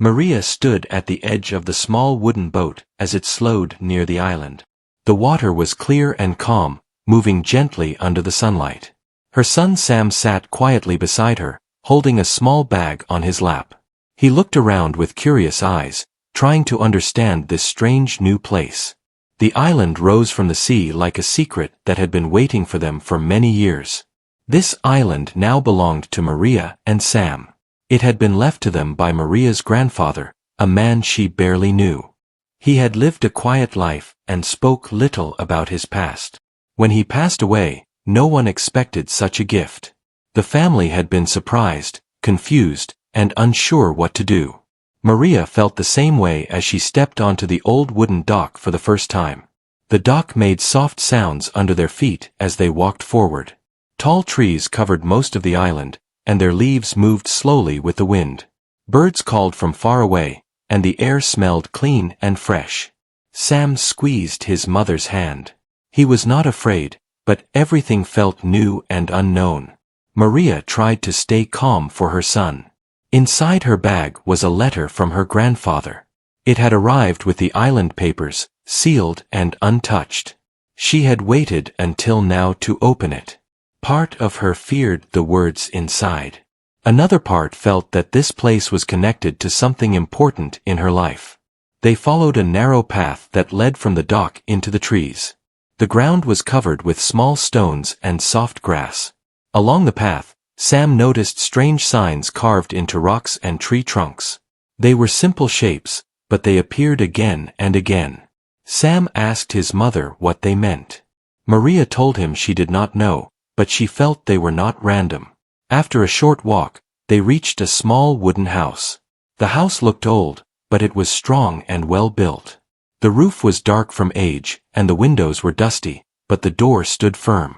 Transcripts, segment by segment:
Maria stood at the edge of the small wooden boat as it slowed near the island. The water was clear and calm, moving gently under the sunlight. Her son Sam sat quietly beside her, holding a small bag on his lap. He looked around with curious eyes, trying to understand this strange new place. The island rose from the sea like a secret that had been waiting for them for many years. This island now belonged to Maria and Sam. It had been left to them by Maria's grandfather, a man she barely knew. He had lived a quiet life and spoke little about his past. When he passed away, no one expected such a gift. The family had been surprised, confused, and unsure what to do. Maria felt the same way as she stepped onto the old wooden dock for the first time. The dock made soft sounds under their feet as they walked forward. Tall trees covered most of the island, and their leaves moved slowly with the wind. Birds called from far away, and the air smelled clean and fresh. Sam squeezed his mother's hand. He was not afraid, but everything felt new and unknown. Maria tried to stay calm for her son. Inside her bag was a letter from her grandfather. It had arrived with the island papers, sealed and untouched. She had waited until now to open it. Part of her feared the words inside. Another part felt that this place was connected to something important in her life. They followed a narrow path that led from the dock into the trees. The ground was covered with small stones and soft grass. Along the path, Sam noticed strange signs carved into rocks and tree trunks. They were simple shapes, but they appeared again and again. Sam asked his mother what they meant. Maria told him she did not know, but she felt they were not random. After a short walk, they reached a small wooden house. The house looked old, but it was strong and well built. The roof was dark from age, and the windows were dusty, but the door stood firm.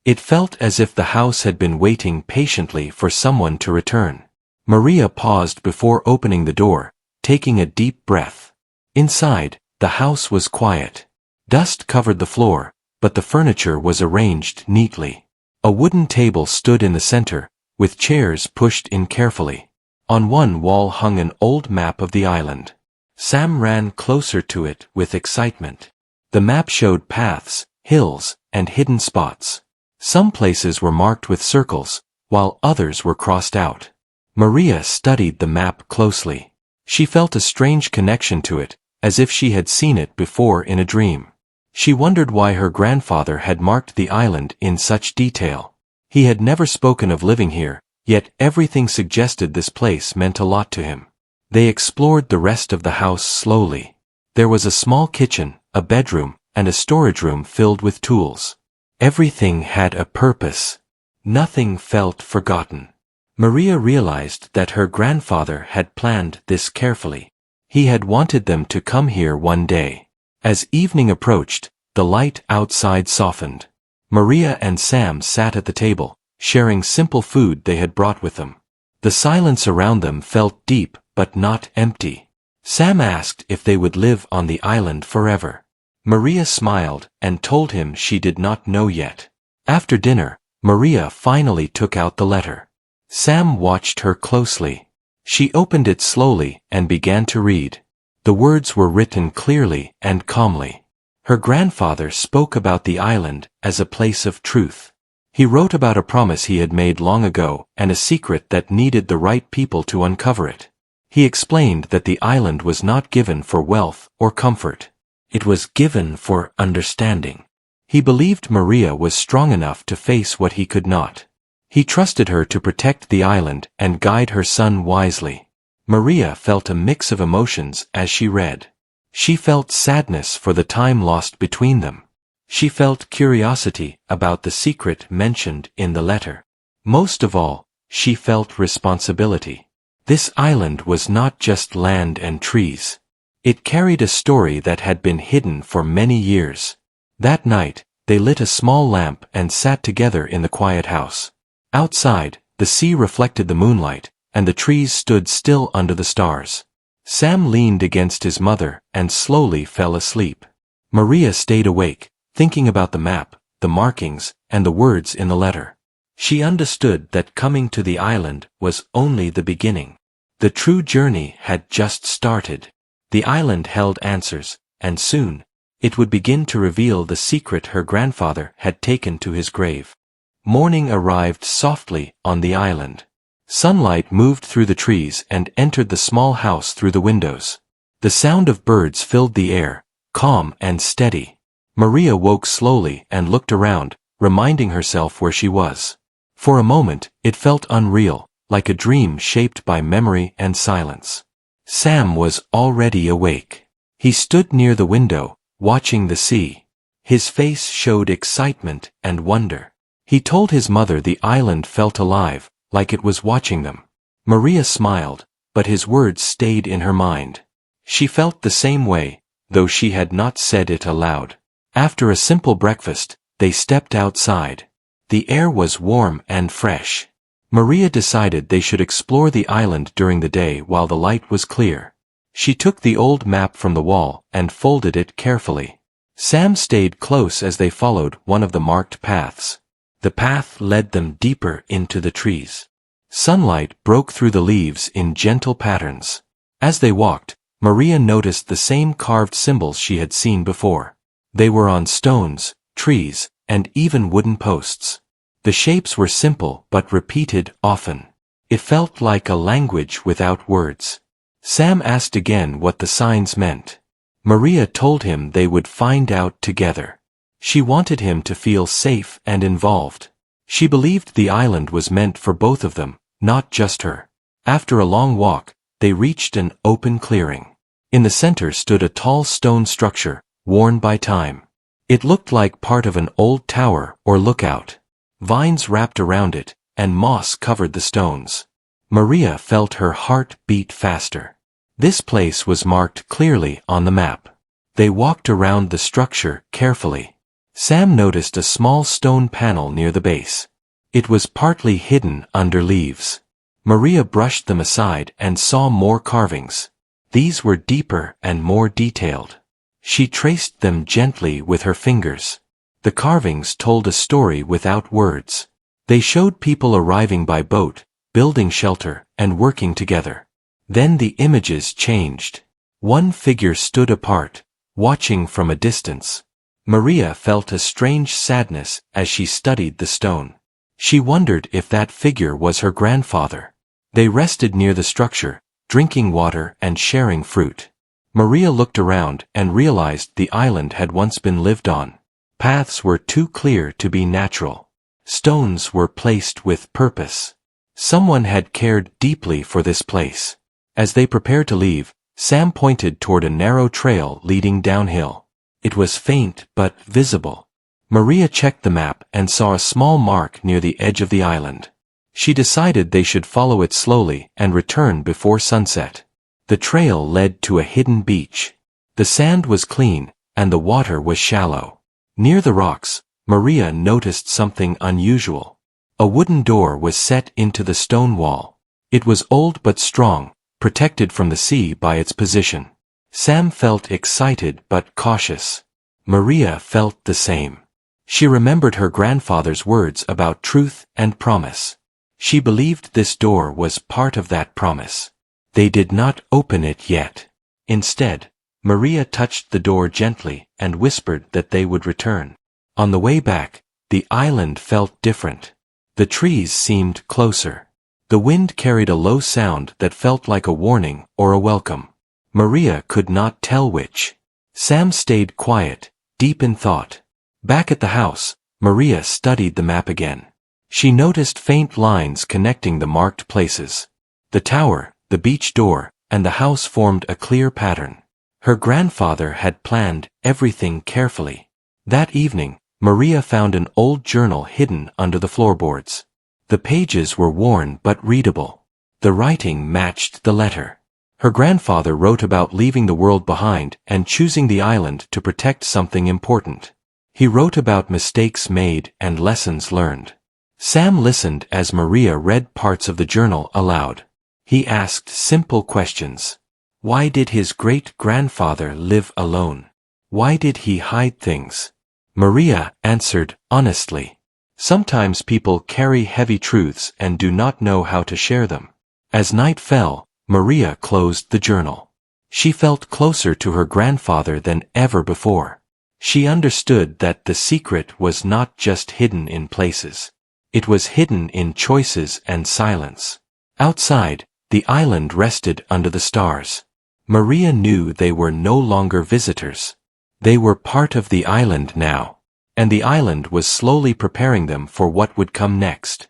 It felt as if the house had been waiting patiently for someone to return. Maria paused before opening the door, taking a deep breath. Inside, the house was quiet. Dust covered the floor, but the furniture was arranged neatly. A wooden table stood in the center, with chairs pushed in carefully. On one wall hung an old map of the island. Sam ran closer to it with excitement. The map showed paths, hills, and hidden spots. Some places were marked with circles, while others were crossed out. Maria studied the map closely. She felt a strange connection to it, as if she had seen it before in a dream. She wondered why her grandfather had marked the island in such detail. He had never spoken of living here, yet everything suggested this place meant a lot to him. They explored the rest of the house slowly. There was a small kitchen, a bedroom, and a storage room filled with tools. Everything had a purpose. Nothing felt forgotten. Maria realized that her grandfather had planned this carefully. He had wanted them to come here one day. As evening approached, the light outside softened. Maria and Sam sat at the table, sharing simple food they had brought with them. The silence around them felt deep but not empty. Sam asked if they would live on the island forever. Maria smiled and told him she did not know yet. After dinner, Maria finally took out the letter. Sam watched her closely. She opened it slowly and began to read. The words were written clearly and calmly. Her grandfather spoke about the island as a place of truth. He wrote about a promise he had made long ago and a secret that needed the right people to uncover it. He explained that the island was not given for wealth or comfort. It was given for understanding. He believed Maria was strong enough to face what he could not. He trusted her to protect the island and guide her son wisely. Maria felt a mix of emotions as she read. She felt sadness for the time lost between them. She felt curiosity about the secret mentioned in the letter. Most of all, she felt responsibility. This island was not just land and trees. It carried a story that had been hidden for many years. That night, they lit a small lamp and sat together in the quiet house. Outside, the sea reflected the moonlight, and the trees stood still under the stars. Sam leaned against his mother and slowly fell asleep. Maria stayed awake, thinking about the map, the markings, and the words in the letter. She understood that coming to the island was only the beginning. The true journey had just started. The island held answers, and soon, it would begin to reveal the secret her grandfather had taken to his grave. Morning arrived softly on the island. Sunlight moved through the trees and entered the small house through the windows. The sound of birds filled the air, calm and steady. Maria woke slowly and looked around, reminding herself where she was. For a moment, it felt unreal, like a dream shaped by memory and silence. Sam was already awake. He stood near the window, watching the sea. His face showed excitement and wonder. He told his mother the island felt alive, like it was watching them. Maria smiled, but his words stayed in her mind. She felt the same way, though she had not said it aloud. After a simple breakfast, they stepped outside. The air was warm and fresh. Maria decided they should explore the island during the day while the light was clear. She took the old map from the wall and folded it carefully. Sam stayed close as they followed one of the marked paths. The path led them deeper into the trees. Sunlight broke through the leaves in gentle patterns. As they walked, Maria noticed the same carved symbols she had seen before. They were on stones, trees, and even wooden posts. The shapes were simple but repeated often. It felt like a language without words. Sam asked again what the signs meant. Maria told him they would find out together. She wanted him to feel safe and involved. She believed the island was meant for both of them, not just her. After a long walk, they reached an open clearing. In the center stood a tall stone structure, worn by time. It looked like part of an old tower or lookout. Vines wrapped around it, and moss covered the stones. Maria felt her heart beat faster. This place was marked clearly on the map. They walked around the structure carefully. Sam noticed a small stone panel near the base. It was partly hidden under leaves. Maria brushed them aside and saw more carvings. These were deeper and more detailed. She traced them gently with her fingers. The carvings told a story without words. They showed people arriving by boat, building shelter, and working together. Then the images changed. One figure stood apart, watching from a distance. Maria felt a strange sadness as she studied the stone. She wondered if that figure was her grandfather. They rested near the structure, drinking water and sharing fruit. Maria looked around and realized the island had once been lived on. Paths were too clear to be natural. Stones were placed with purpose. Someone had cared deeply for this place. As they prepared to leave, Sam pointed toward a narrow trail leading downhill. It was faint but visible. Maria checked the map and saw a small mark near the edge of the island. She decided they should follow it slowly and return before sunset. The trail led to a hidden beach. The sand was clean, and the water was shallow. Near the rocks, Maria noticed something unusual. A wooden door was set into the stone wall. It was old but strong, protected from the sea by its position. Sam felt excited but cautious. Maria felt the same. She remembered her grandfather's words about truth and promise. She believed this door was part of that promise. They did not open it yet. Instead, Maria touched the door gently and whispered that they would return. On the way back, the island felt different. The trees seemed closer. The wind carried a low sound that felt like a warning or a welcome. Maria could not tell which. Sam stayed quiet, deep in thought. Back at the house, Maria studied the map again. She noticed faint lines connecting the marked places. The tower, the beach door, and the house formed a clear pattern. Her grandfather had planned everything carefully. That evening, Maria found an old journal hidden under the floorboards. The pages were worn but readable. The writing matched the letter. Her grandfather wrote about leaving the world behind and choosing the island to protect something important. He wrote about mistakes made and lessons learned. Sam listened as Maria read parts of the journal aloud. He asked simple questions. Why did his great-grandfather live alone? Why did he hide things? Maria answered honestly. Sometimes people carry heavy truths and do not know how to share them. As night fell, Maria closed the journal. She felt closer to her grandfather than ever before. She understood that the secret was not just hidden in places. It was hidden in choices and silence. Outside, the island rested under the stars. Maria knew they were no longer visitors. They were part of the island now, and the island was slowly preparing them for what would come next.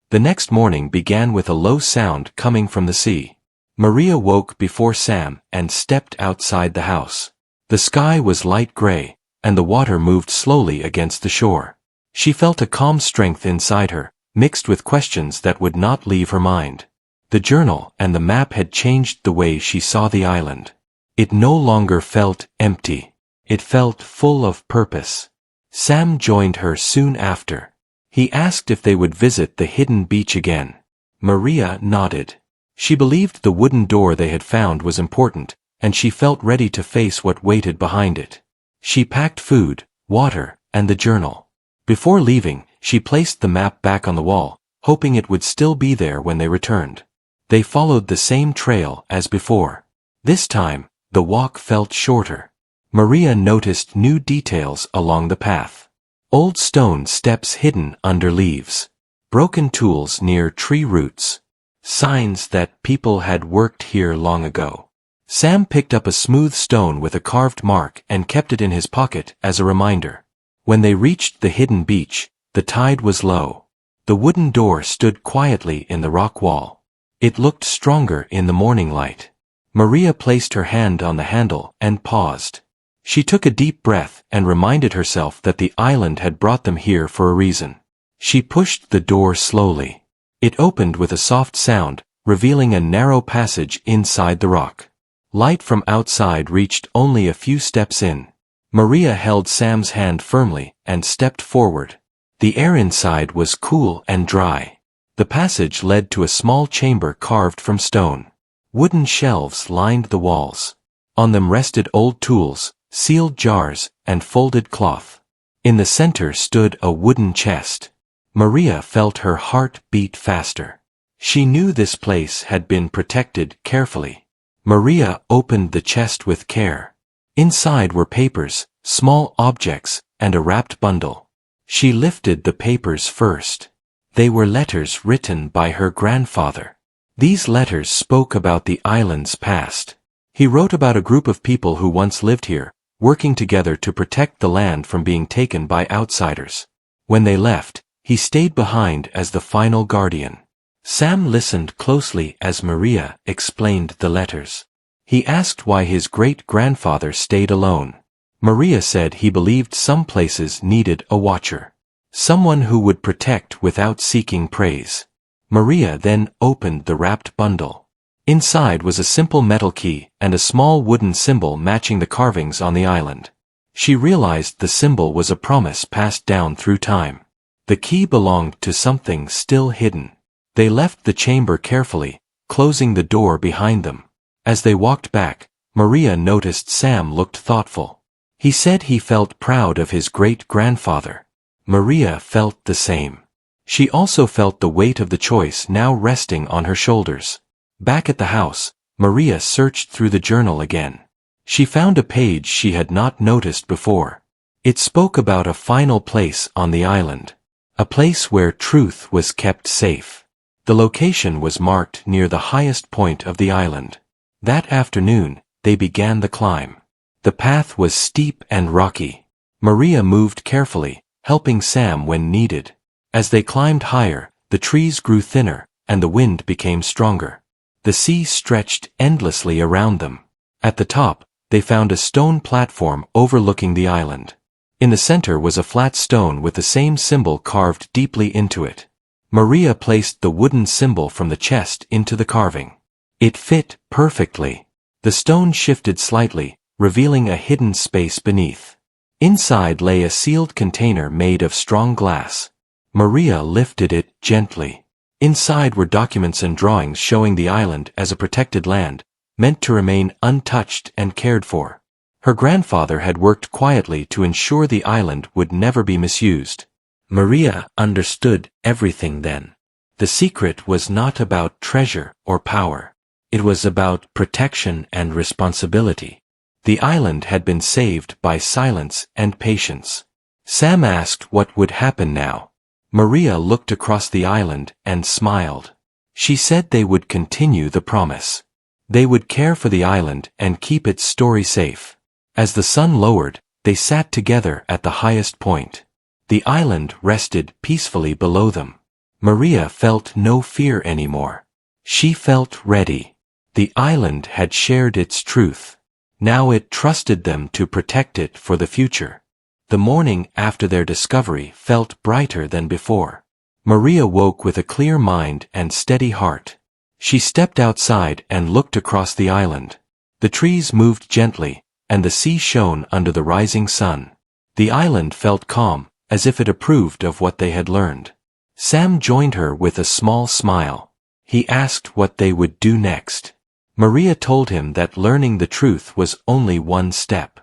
The next morning began with a low sound coming from the sea. Maria woke before Sam and stepped outside the house. The sky was light gray, and the water moved slowly against the shore. She felt a calm strength inside her, mixed with questions that would not leave her mind. The journal and the map had changed the way she saw the island. It no longer felt empty. It felt full of purpose. Sam joined her soon after. He asked if they would visit the hidden beach again. Maria nodded. She believed the wooden door they had found was important, and she felt ready to face what waited behind it. She packed food, water, and the journal. Before leaving, she placed the map back on the wall, hoping it would still be there when they returned. They followed the same trail as before. This time, the walk felt shorter. Maria noticed new details along the path. Old stone steps hidden under leaves. Broken tools near tree roots. Signs that people had worked here long ago. Sam picked up a smooth stone with a carved mark and kept it in his pocket as a reminder. When they reached the hidden beach, the tide was low. The wooden door stood quietly in the rock wall. It looked stronger in the morning light. Maria placed her hand on the handle and paused. She took a deep breath and reminded herself that the island had brought them here for a reason. She pushed the door slowly. It opened with a soft sound, revealing a narrow passage inside the rock. Light from outside reached only a few steps in. Maria held Sam's hand firmly and stepped forward. The air inside was cool and dry. The passage led to a small chamber carved from stone. Wooden shelves lined the walls. On them rested old tools, sealed jars, and folded cloth. In the center stood a wooden chest. Maria felt her heart beat faster. She knew this place had been protected carefully. Maria opened the chest with care. Inside were papers, small objects, and a wrapped bundle. She lifted the papers first. They were letters written by her grandfather. These letters spoke about the island's past. He wrote about a group of people who once lived here, working together to protect the land from being taken by outsiders. When they left, he stayed behind as the final guardian. Sam listened closely as Maria explained the letters. He asked why his great-grandfather stayed alone. Maria said he believed some places needed a watcher. Someone who would protect without seeking praise. Maria then opened the wrapped bundle. Inside was a simple metal key and a small wooden symbol matching the carvings on the island. She realized the symbol was a promise passed down through time. The key belonged to something still hidden. They left the chamber carefully, closing the door behind them. As they walked back, Maria noticed Sam looked thoughtful. He said he felt proud of his great-grandfather. Maria felt the same. She also felt the weight of the choice now resting on her shoulders. Back at the house, Maria searched through the journal again. She found a page she had not noticed before. It spoke about a final place on the island. A place where truth was kept safe. The location was marked near the highest point of the island. That afternoon, they began the climb. The path was steep and rocky. Maria moved carefully, helping Sam when needed. As they climbed higher, the trees grew thinner, and the wind became stronger. The sea stretched endlessly around them. At the top, they found a stone platform overlooking the island. In the center was a flat stone with the same symbol carved deeply into it. Maria placed the wooden symbol from the chest into the carving. It fit perfectly. The stone shifted slightly, revealing a hidden space beneath. Inside lay a sealed container made of strong glass. Maria lifted it gently. Inside were documents and drawings showing the island as a protected land, meant to remain untouched and cared for. Her grandfather had worked quietly to ensure the island would never be misused. Maria understood everything then. The secret was not about treasure or power. It was about protection and responsibility. The island had been saved by silence and patience. Sam asked what would happen now. Maria looked across the island and smiled. She said they would continue the promise. They would care for the island and keep its story safe. As the sun lowered, they sat together at the highest point. The island rested peacefully below them. Maria felt no fear anymore. She felt ready. The island had shared its truth. Now it trusted them to protect it for the future. The morning after their discovery felt brighter than before. Maria woke with a clear mind and steady heart. She stepped outside and looked across the island. The trees moved gently, and the sea shone under the rising sun. The island felt calm, as if it approved of what they had learned. Sam joined her with a small smile. He asked what they would do next. Maria told him that learning the truth was only one step.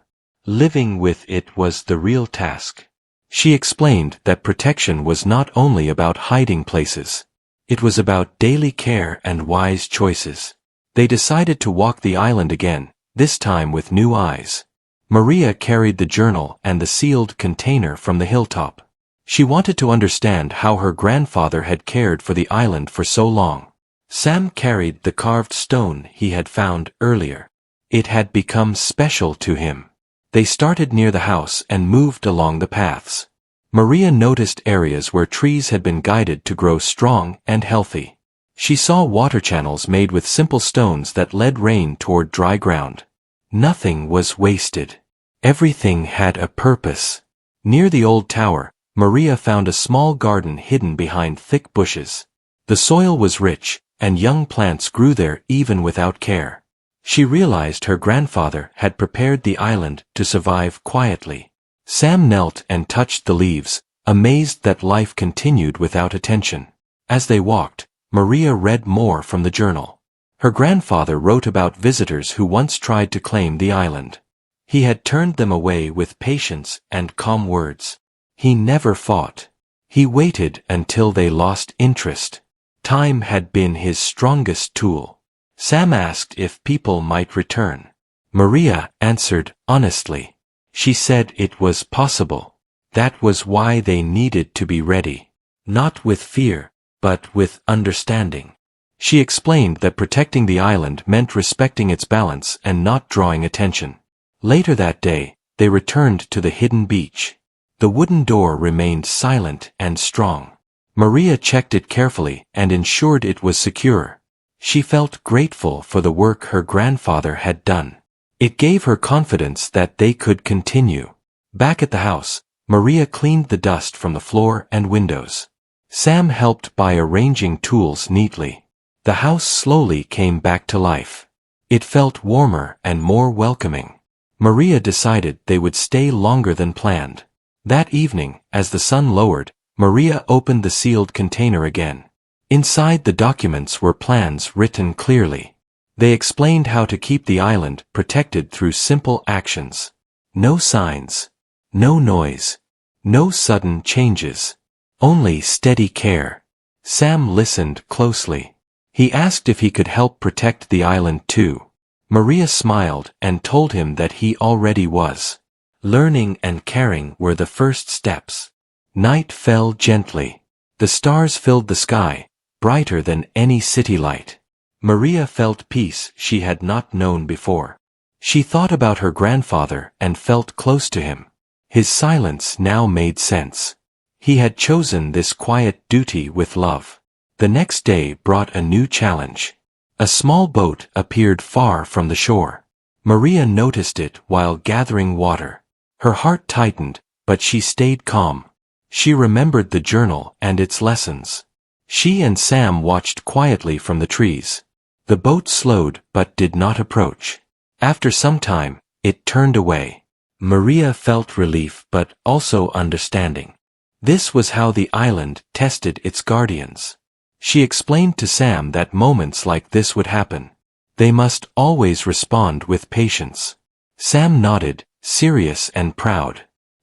Living with it was the real task. She explained that protection was not only about hiding places. It was about daily care and wise choices. They decided to walk the island again, this time with new eyes. Maria carried the journal and the sealed container from the hilltop. She wanted to understand how her grandfather had cared for the island for so long. Sam carried the carved stone he had found earlier. It had become special to him. They started near the house and moved along the paths. Maria noticed areas where trees had been guided to grow strong and healthy. She saw water channels made with simple stones that led rain toward dry ground. Nothing was wasted. Everything had a purpose. Near the old tower, Maria found a small garden hidden behind thick bushes. The soil was rich, and young plants grew there even without care. She realized her grandfather had prepared the island to survive quietly. Sam knelt and touched the leaves, amazed that life continued without attention. As they walked, Maria read more from the journal. Her grandfather wrote about visitors who once tried to claim the island. He had turned them away with patience and calm words. He never fought. He waited until they lost interest. Time had been his strongest tool. Sam asked if people might return. Maria answered honestly. She said it was possible. That was why they needed to be ready. Not with fear, but with understanding. She explained that protecting the island meant respecting its balance and not drawing attention. Later that day, they returned to the hidden beach. The wooden door remained silent and strong. Maria checked it carefully and ensured it was secure. She felt grateful for the work her grandfather had done. It gave her confidence that they could continue. Back at the house, Maria cleaned the dust from the floor and windows. Sam helped by arranging tools neatly. The house slowly came back to life. It felt warmer and more welcoming. Maria decided they would stay longer than planned. That evening, as the sun lowered, Maria opened the sealed container again. Inside the documents were plans written clearly. They explained how to keep the island protected through simple actions. No signs. No noise. No sudden changes. Only steady care. Sam listened closely. He asked if he could help protect the island too. Maria smiled and told him that he already was. Learning and caring were the first steps. Night fell gently. The stars filled the sky, brighter than any city light. Maria felt peace she had not known before. She thought about her grandfather and felt close to him. His silence now made sense. He had chosen this quiet duty with love. The next day brought a new challenge. A small boat appeared far from the shore. Maria noticed it while gathering water. Her heart tightened, but she stayed calm. She remembered the journal and its lessons. She and Sam watched quietly from the trees. The boat slowed but did not approach. After some time, it turned away. Maria felt relief but also understanding. This was how the island tested its guardians. She explained to Sam that moments like this would happen. They must always respond with patience. Sam nodded, serious and proud.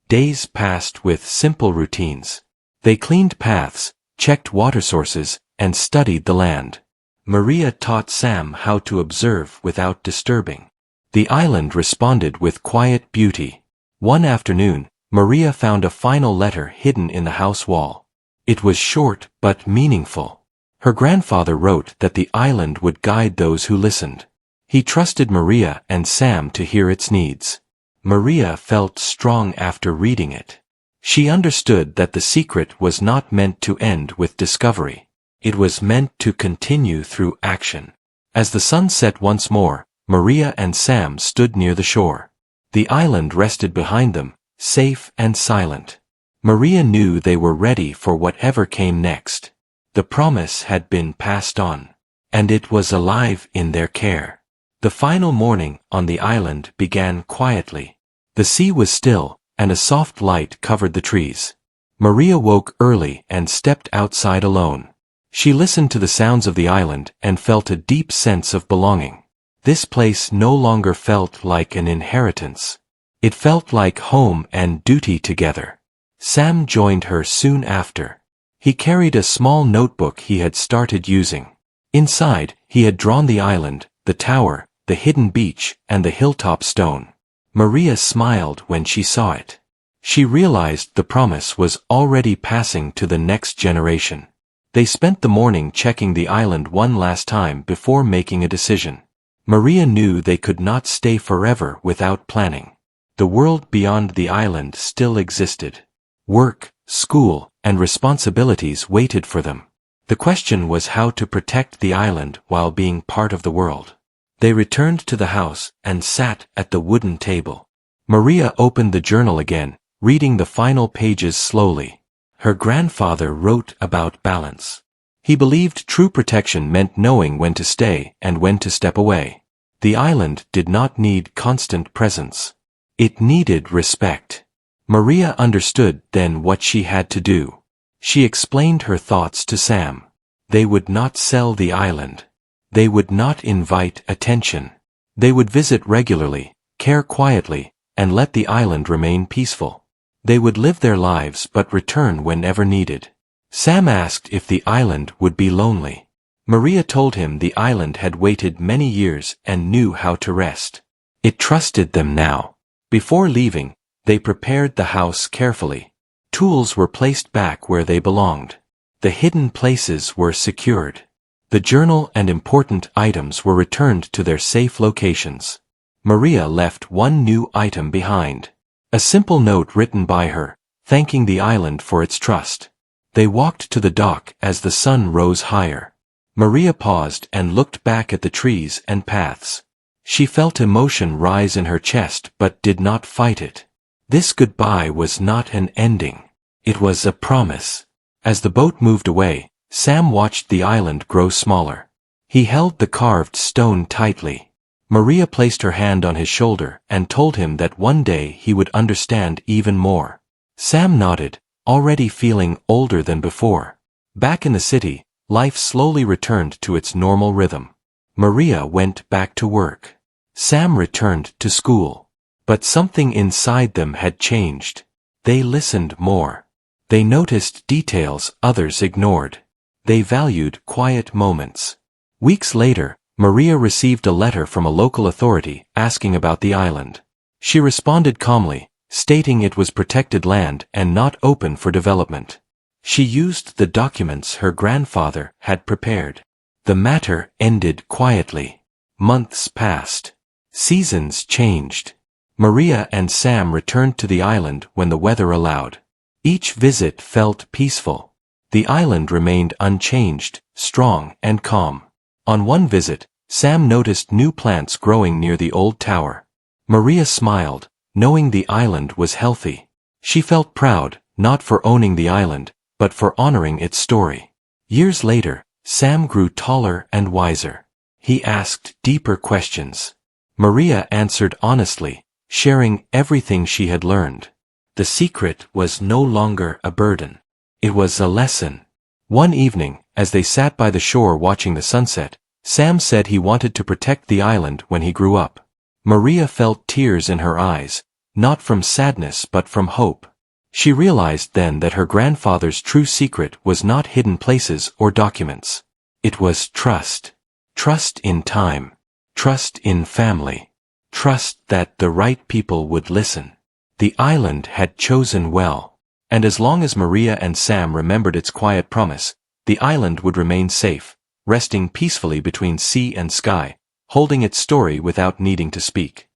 Days passed with simple routines. They cleaned paths, checked water sources, and studied the land. Maria taught Sam how to observe without disturbing. The island responded with quiet beauty. One afternoon, Maria found a final letter hidden in the house wall. It was short but meaningful. Her grandfather wrote that the island would guide those who listened. He trusted Maria and Sam to hear its needs. Maria felt strong after reading it. She understood that the secret was not meant to end with discovery. It was meant to continue through action. As the sun set once more, Maria and Sam stood near the shore. The island rested behind them, safe and silent. Maria knew they were ready for whatever came next. The promise had been passed on, and it was alive in their care. The final morning on the island began quietly. The sea was still, and a soft light covered the trees. Maria woke early and stepped outside alone. She listened to the sounds of the island and felt a deep sense of belonging. This place no longer felt like an inheritance. It felt like home and duty together. Sam joined her soon after. He carried a small notebook he had started using. Inside, he had drawn the island, the tower, the hidden beach, and the hilltop stone. Maria smiled when she saw it. She realized the promise was already passing to the next generation. They spent the morning checking the island one last time before making a decision. Maria knew they could not stay forever without planning. The world beyond the island still existed. Work, school, and responsibilities waited for them. The question was how to protect the island while being part of the world. They returned to the house and sat at the wooden table. Maria opened the journal again, reading the final pages slowly. Her grandfather wrote about balance. He believed true protection meant knowing when to stay and when to step away. The island did not need constant presence. It needed respect. Maria understood then what she had to do. She explained her thoughts to Sam. They would not sell the island. They would not invite attention. They would visit regularly, care quietly, and let the island remain peaceful. They would live their lives but return whenever needed. Sam asked if the island would be lonely. Maria told him the island had waited many years and knew how to rest. It trusted them now. Before leaving, they prepared the house carefully. Tools were placed back where they belonged. The hidden places were secured. The journal and important items were returned to their safe locations. Maria left one new item behind. A simple note written by her, thanking the island for its trust. They walked to the dock as the sun rose higher. Maria paused and looked back at the trees and paths. She felt emotion rise in her chest but did not fight it. This goodbye was not an ending. It was a promise. As the boat moved away, Sam watched the island grow smaller. He held the carved stone tightly. Maria placed her hand on his shoulder and told him that one day he would understand even more. Sam nodded, already feeling older than before. Back in the city, life slowly returned to its normal rhythm. Maria went back to work. Sam returned to school. But something inside them had changed. They listened more. They noticed details others ignored. They valued quiet moments. Weeks later, Maria received a letter from a local authority asking about the island. She responded calmly, stating it was protected land and not open for development. She used the documents her grandfather had prepared. The matter ended quietly. Months passed. Seasons changed. Maria and Sam returned to the island when the weather allowed. Each visit felt peaceful. The island remained unchanged, strong and calm. On one visit, Sam noticed new plants growing near the old tower. Maria smiled, knowing the island was healthy. She felt proud, not for owning the island, but for honoring its story. Years later, Sam grew taller and wiser. He asked deeper questions. Maria answered honestly, sharing everything she had learned. The secret was no longer a burden. It was a lesson. One evening, as they sat by the shore watching the sunset, Sam said he wanted to protect the island when he grew up. Maria felt tears in her eyes, not from sadness but from hope. She realized then that her grandfather's true secret was not hidden places or documents. It was trust. Trust in time. Trust in family. Trust that the right people would listen. The island had chosen well. And as long as Maria and Sam remembered its quiet promise, the island would remain safe, resting peacefully between sea and sky, holding its story without needing to speak.